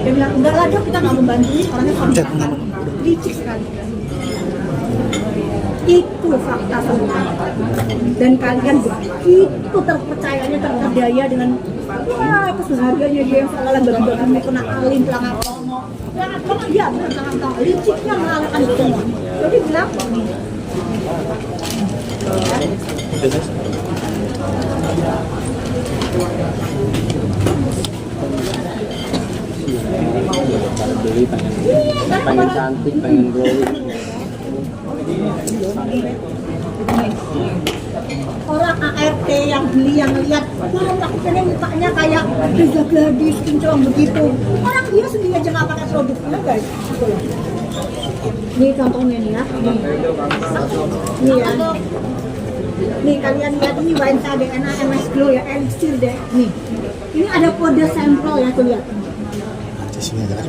Dia bilang, enggak lah dok, kita nggak membantu, orangnya sama licik sekali. Itu fakta sebenarnya. Dan kalian begitu terpercayanya, terperdaya dengan wah keseharganya dia yang seolah bagi-bagi kena alim, pelangak dia belakang liciknya mengalahkan itu semua. Jadi bilang beli pengen cantik, pengen glowing. Orang ART yang beli yang lihat, wah aku pengen mukanya kayak Reza Gladys, kinclong begitu. Orang dia sendiri aja nggak pakai produknya guys. Ini contohnya nih ya. Nih ya. Nih kalian lihat ini Wainsa DNA MS Glow ya, elixir deh. Nih. Ini ada kode sampel ya tuh lihat.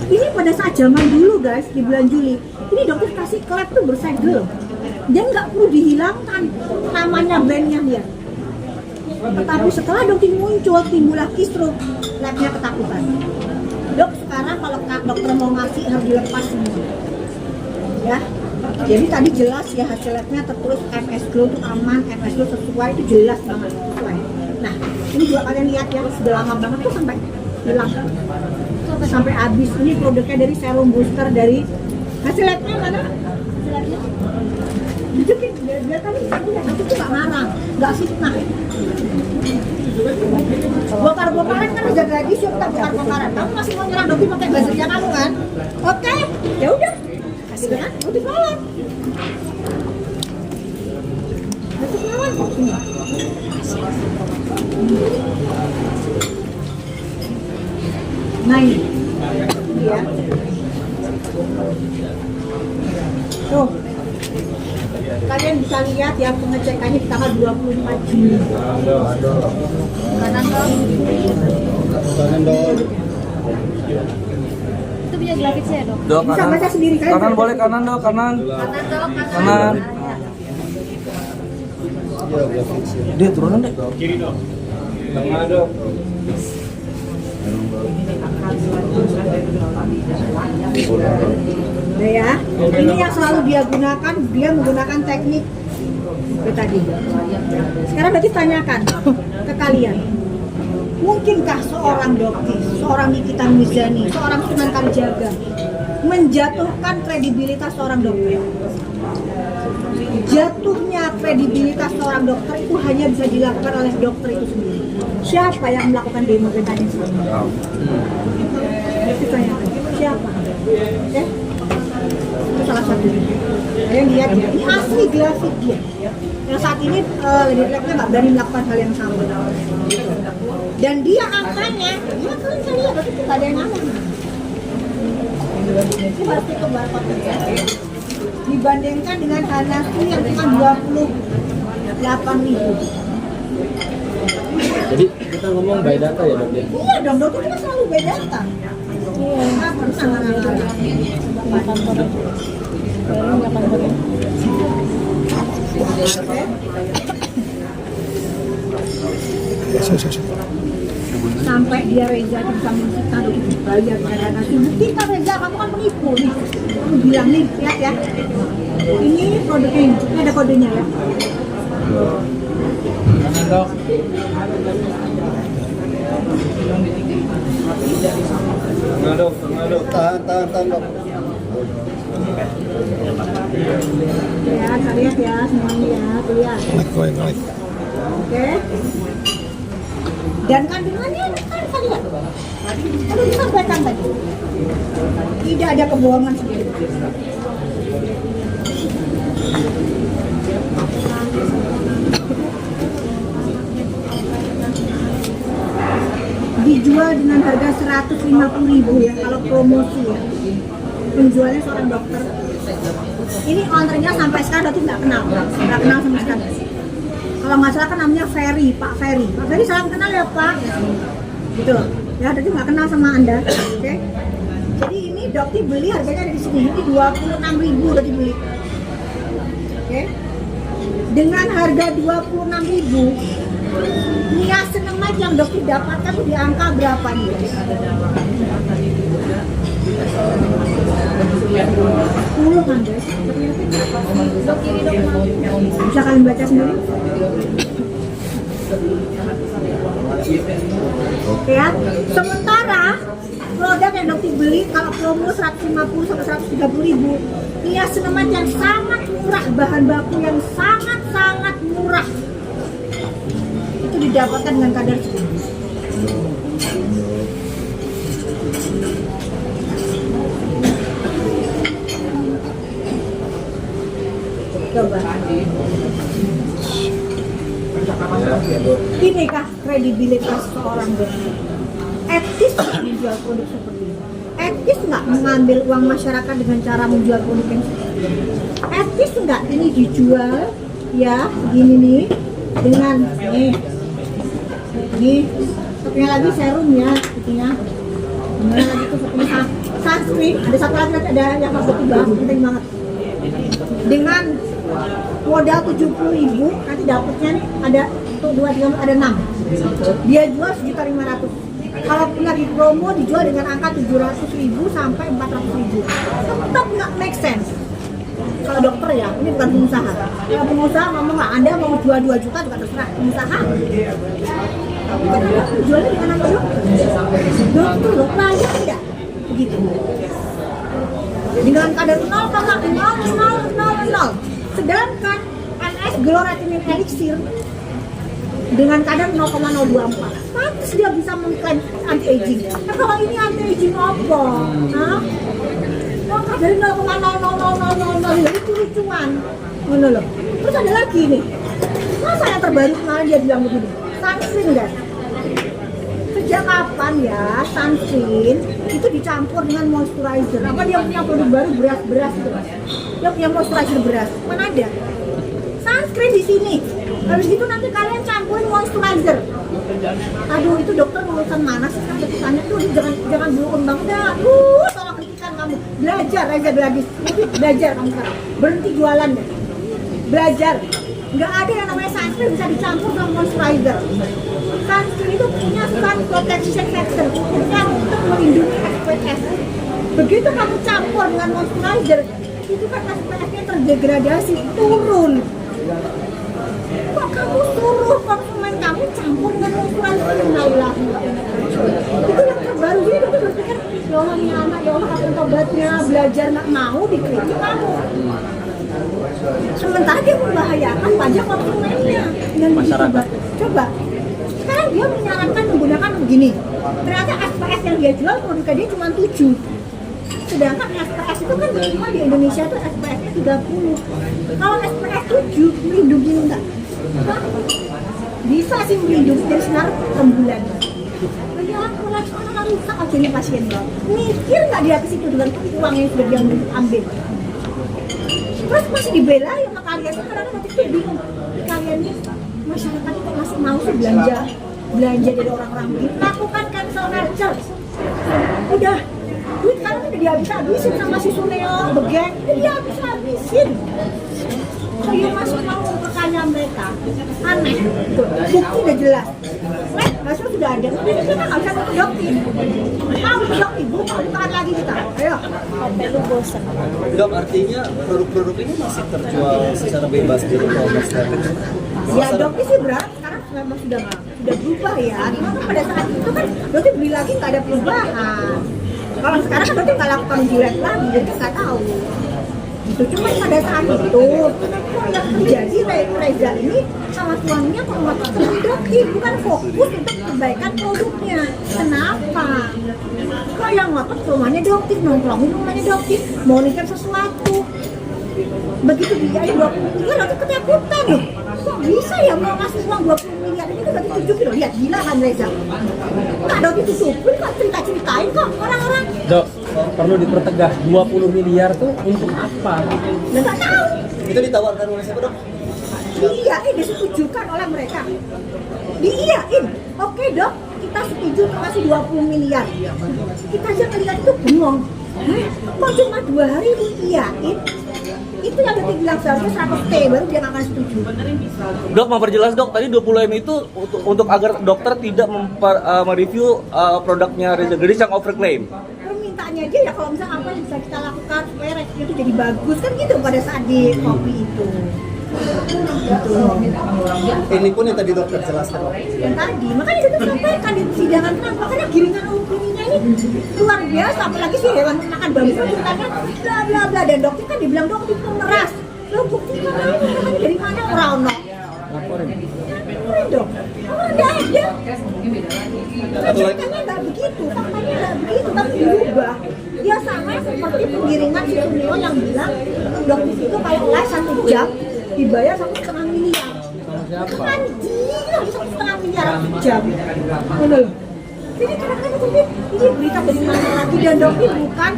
Ini pada saat zaman dulu guys di bulan Juli. Ini dokter kasih ke lab tuh bersegel. Dan nggak perlu dihilangkan namanya brandnya dia. Tetapi setelah dokter muncul timbullah kisruh, labnya ketakutan. Dok sekarang kalau dokter mau ngasih harus dilepas semua. Ya, jadi tadi jelas ya hasil labnya tertulis MS Glow itu aman, MS Glow sesuai itu jelas banget sesuai. Nah ini juga kalian lihat ya sudah lama banget tuh sampai hilang, sampai habis. Ini produknya dari serum booster dari hasil labnya mana? Hasil labnya? Dia tadi aku tuh nggak marah, nggak fitnah. Bongkar-bongkaran kan udah gratis, yuk kita bongkar-bongkaran. Kamu masih mau nyerang Dovi pakai buzzernya kamu kan? Oke, ya udah. Hasilnya udah lawan. Udah lawan kok semua. Nah ini ya. Tuh. Kalian bisa lihat ya pengecekannya di tanggal 24 Juni. Kanan dong. Kanan dong. Itu punya grafisnya dok. Dok, Bisa kanan. baca sendiri kan? Kanan boleh kanan dok, kanan. Kanan dok, Kanan. Iya, grafisnya. Dia turunan deh. Kiri dong. Tengah dong. Nah ya, ini yang selalu dia gunakan, dia menggunakan teknik itu tadi. Sekarang berarti tanyakan ke kalian, mungkinkah seorang dokter, seorang Nikita Mirzani, seorang Sunan Kalijaga menjatuhkan kredibilitas seorang dokter? Jatuhnya kredibilitas seorang dokter itu hanya bisa dilakukan oleh dokter itu sendiri. Siapa yang melakukan demo tadi selama? Ditanyakan, siapa? Itu salah satu. Kalian lihat ya, ini asli grafik dia. Yang saat ini lab-nya nggak berani melakukan hal yang sama. Dan dia angkanya, ya kalian bisa lihat, berarti nggak ada yang aman. Ini berarti ke barcode ya. Dibandingkan dengan Hanafi yang cuma 28.000. Jadi kita ngomong by data ya dok ya? Iya dong, dokter kita selalu by data. Iya, harus sampai dia Reza bisa mencipta dokter dibayar pada nanti. Buktikan Reza, kamu kan penipu nih. Kamu bilang nih, lihat ya. Ini produknya, ini ada kodenya ya. Kanan dok. Tengah dok, tengah dok. Tahan dok. Ya, kita lihat ya semuanya ya, tuh lihat. Naik. Oke. Dan kandungannya kan bisa lihat. Kalau bisa kelihatan tadi. Tidak ada kebohongan sedikit. Dijual dengan harga 150.000 ya kalau promosi ya. Penjualnya seorang dokter. Ini ownernya sampai sekarang dokter nggak kenal sama sekali. Kalau nggak salah kan namanya Ferry, Pak Ferry. Pak Ferry salam kenal ya Pak. Gitu. Ya, dokter nggak kenal sama Anda. Oke. Jadi ini dokter beli harganya ada di sini. Ini 26.000 dokter beli. Oke. Dengan harga 26.000 Nia seneng aja yang dokter dapatkan di angka berapa nih? 10 kan guys? Dok kiri dok. Bisa kalian baca sendiri? Ya, sementara produk yang dokter beli kalau promo 150 sampai 130 ribu, Nia Senemat yang sangat murah, bahan baku yang sangat murah itu didapatkan dengan kadar segini. Coba. Inikah kredibilitas seorang dokter? Etis nggak menjual produk seperti ini? Etis nggak mengambil uang masyarakat dengan cara menjual produk yang seperti ini? Etis nggak ini dijual ya begini nih dengan nih satunya lagi serum ya sepertinya, kemudian lagi tuh satunya sunscreen, ada satu lagi ada yang harus dibahas penting banget dengan modal 70.000 nanti dapatnya nih ada untuk 2 3 ada 6, dia jual 1.500.000. Kalau lagi promo dijual dengan angka 700.000 sampai 400.000, tetap nggak make sense. Kalau dokter ya, ini bukan pengusaha. Kalau pengusaha ngomong nggak, Anda mau jual 2 juta juga terserah pengusaha. Jualnya dengan apa dokter? Dokter loh, pelajar tidak begitu. Dengan kadar 0,0000, sedangkan NS Gloratimin Elixir dengan kadar 0,024. Pantes dia bisa mengklaim anti-aging. Nah kalau ini anti-aging apa? Hah? Oh, dari 0,00000 itu lucuan. Mana loh? Terus ada lagi nih. Masa yang terbaru kemarin dia bilang begini, sunscreen guys. Sejak kapan ya sunscreen itu dicampur dengan moisturizer? Apa dia punya produk baru beras itu? Dia punya moisturizer beras. Mana ada? Sunscreen di sini. Habis gitu nanti kalian campurin moisturizer. Aduh itu dokter urusan mana sih? Tanya tuh jangan dulu kembang dah. Tolong kritikan kamu. Belajar aja belajar kamu sekarang. Berhenti jualan deh. Belajar. Nggak ada yang namanya sunscreen bisa dicampur sama moisturizer. Sunscreen itu punya sun protection factor, bukan untuk melindungi SPF. Begitu kamu campur dengan moisturizer, itu kan SPF-nya terdegradasi, turun. Kok kamu suruh konsumen kamu campur dengan moisturizer? Nailah. Itu yang terbaru, jadi itu berpikir, ya Allah ini anak, ya Allah apa obatnya, belajar nggak mau dikritik kamu. Sementara dia membahayakan pajak konsumennya dan masyarakat. Coba, sekarang dia menyarankan menggunakan begini. Ternyata SPS yang dia jual produknya dia cuma 7. Sedangkan SPS itu kan minimal di Indonesia itu SPS-nya 30. Kalau SPS 7 melindungi enggak? Hah? Bisa sih melindungi dari sinar rembulan. Ya mulai sekarang rusak aja nih pasien lo. Mikir nggak dia ke situ dengan uang yang sudah dia ambil? Terus masih dibelain sama kalian, karena nanti tuh bingung kalian nih masyarakat itu masih mau sih belanja dari orang-orang begini. Lakukan cancel culture. Udah duit kalian udah dihabis-habisin sama si Suneo begeng, dia habis-habisin. Saya masih mau memperkaya mereka, aneh. Bukti udah jelas. Hasil sudah ada, tapi kita nggak bisa dokter. Mau dok ibu, mau tahan lagi kita. Ayo. Lu bosan. Dok, artinya produk-produk ini masih terjual secara bebas di e-commerce kan? Ya dokter sih berharap sekarang memang sudah berubah ya. Cuma kan pada saat itu kan dokter beli lagi nggak ada perubahan. Kalau sekarang kan dokter nggak lakukan jilat lagi, jadi nggak tahu. Itu cuma pada saat itu yang terjadi Reza ini sama suaminya memanfaatkan dokter, bukan fokus untuk perbaikan produknya. Kenapa? Kok yang ngotot rumahnya dokter, nongkrongin rumahnya dokter, mau nikah sesuatu. Begitu biaya 20 miliar, dokter ketakutan loh. Kok bisa ya mau ngasih uang 20 miliar ini udah ditunjukin loh, lihat gila kan Reza. Nggak dokter tutupin kok, cerita-ceritain kok orang-orang. Dok, perlu dipertegah 20 miliar tuh untuk apa? Nggak tahu. Itu ditawarkan oleh siapa dok? Diiyain, disetujukan oleh mereka. Diiyain, oke dok, kita setuju untuk kasih 20 miliar. Kita aja ngeliat itu bengong. Kok cuma 2 hari diiyain? itu yang detik bilang seharusnya 100 T baru dia nggak akan setuju. Dok, mau perjelas dok, tadi 20 M itu untuk agar dokter tidak mereview produknya Reza Gadis yang overclaim. Permintaannya dia ya kalau misalnya apa yang bisa kita lakukan supaya review itu jadi bagus kan gitu pada saat di kopi itu. Ini pun yang tadi dokter jelaskan. Yang tadi, makanya kita sampaikan di persidangan kenapa? Karena giringan opininya ini luar biasa, apalagi si hewan makan bambu ceritanya bla bla bla dan dokter kan dibilang dokter itu meras. Lo buktikan namanya dari mana orang no? Laporin. Laporin dong. Orang ada. Nah, ceritanya nggak begitu, faktanya nggak begitu, tapi diubah. Dia sama seperti penggiringan si Sunio yang bilang dokter itu kalau les 1 jam dibayar 1,5 miliar. Siapa? Anjir, 1,5 miliar 1 jam. Bener. Jadi kadang-kadang ini berita dari mana lagi dan dokter bukan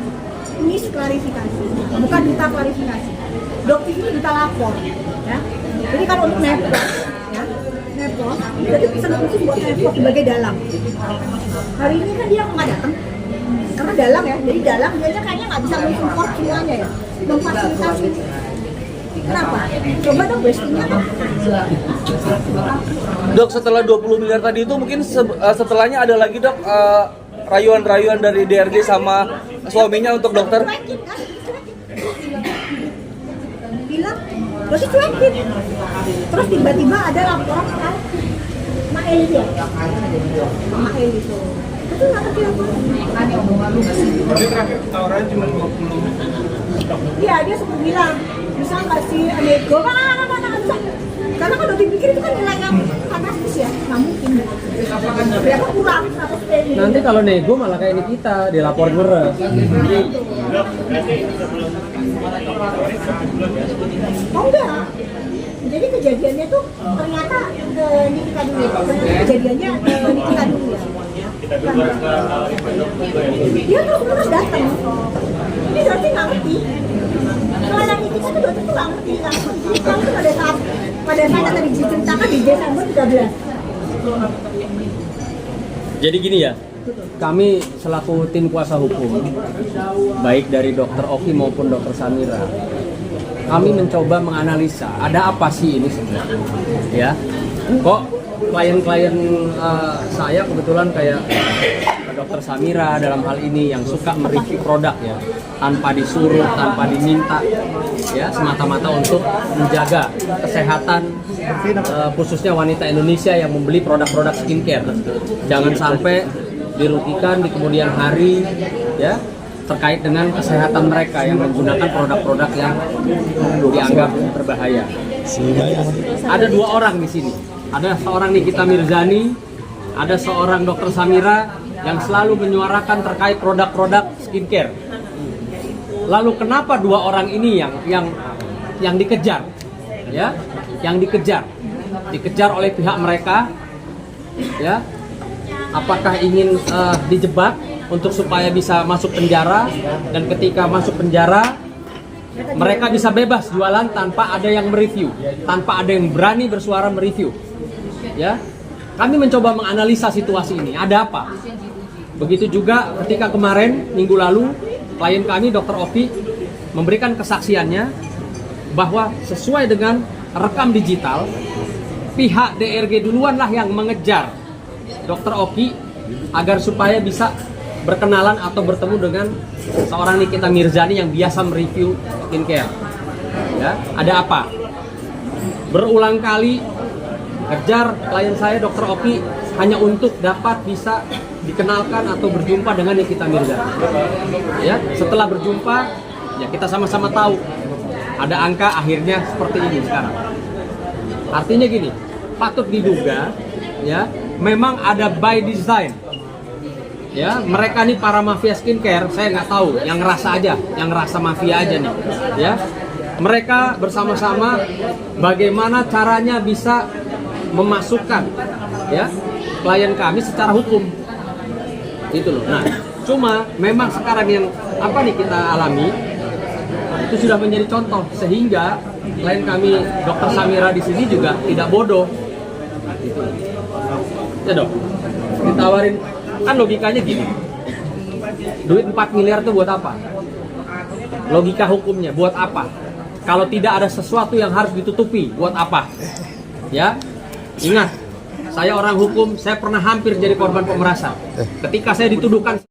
misklarifikasi, bukan duta klarifikasi. Dokter ini duta lapor, ya. Jadi kalau untuk nepos, ya, nepos, ini tadi pesan khusus buat nepos sebagai dalang. Hari ini kan dia nggak datang, karena dalang ya. Jadi dalang dia kayaknya nggak bisa mensupport semuanya ya, memfasilitasi. Kenapa? Coba dong bestinya kan? Dok, setelah 20 miliar tadi itu mungkin setelahnya ada lagi dok rayuan-rayuan dari DRG sama suaminya untuk dokter. Cuekin kan? Bilang, berarti cuekin. Terus tiba-tiba ada laporan soal Mak Eli ya? Mak Eli itu. Itu nggak ngerti apa? Tawaran cuma 20. Iya, dia sempat bilang, bisa nggak sih nego? Mana bisa. Karena kalau dipikir itu kan nilai yang fantastis ya, nggak mungkin. Berapa kurang 100 T. Nanti kalau nego malah kayak ini kita dilaporin meres. Oh enggak. Jadi kejadiannya tuh ternyata Nikita dulu. Kejadiannya Nikita dulu ya. Dia terus datang. Ini berarti nggak ngerti. Kalau Nikita tuh dokter tuh nggak ngerti. Jadi kamu tuh pada saat yang tadi diceritakan di Desember 13. Jadi gini ya, kami selaku tim kuasa hukum, baik dari Dokter Oki maupun Dokter Samira, kami mencoba menganalisa ada apa sih ini sebenarnya, ya? Kok klien-klien saya kebetulan kayak Dokter Samira dalam hal ini yang suka mereview produk ya, tanpa disuruh, tanpa diminta, ya semata-mata untuk menjaga kesehatan khususnya wanita Indonesia yang membeli produk-produk skincare. Jangan sampai dirugikan di kemudian hari, ya terkait dengan kesehatan mereka yang menggunakan produk-produk yang dianggap berbahaya. Ada 2 orang di sini. Ada seorang Nikita Mirzani, ada seorang Dokter Samira yang selalu menyuarakan terkait produk-produk skincare. Lalu kenapa 2 orang ini yang dikejar? Ya, yang dikejar oleh pihak mereka, ya. Apakah ingin dijebak untuk supaya bisa masuk penjara, dan ketika masuk penjara mereka bisa bebas jualan tanpa ada yang mereview, tanpa ada yang berani bersuara mereview. Ya, kami mencoba menganalisa situasi ini. Ada apa? Begitu juga ketika kemarin minggu lalu klien kami Dr. Oki memberikan kesaksiannya bahwa sesuai dengan rekam digital, pihak DRG duluanlah yang mengejar Dr. Oki agar supaya bisa berkenalan atau bertemu dengan seorang Nikita Mirzani yang biasa mereview skincare. Ya, ada apa? Berulang kali kejar klien saya Dr. Oki hanya untuk dapat bisa dikenalkan atau berjumpa dengan Nikita Mirzani. Ya, setelah berjumpa, ya kita sama-sama tahu ada angka akhirnya seperti ini sekarang. Artinya gini, patut diduga, ya, memang ada by design. Ya, mereka nih para mafia skincare, saya nggak tahu, yang ngerasa aja, yang ngerasa mafia aja nih, ya. Mereka bersama-sama bagaimana caranya bisa memasukkan, ya, klien kami secara hukum, gitu loh. Nah, cuma memang sekarang yang apa nih kita alami itu sudah menjadi contoh, sehingga klien kami Dokter Samira di sini juga tidak bodoh, gitu. Ya dok, ditawarin. Kan logikanya gini, duit 4 miliar itu buat apa? Logika hukumnya buat apa? Kalau tidak ada sesuatu yang harus ditutupi, buat apa? Ya, ingat, saya orang hukum, saya pernah hampir jadi korban pemerasan. Ketika saya dituduhkan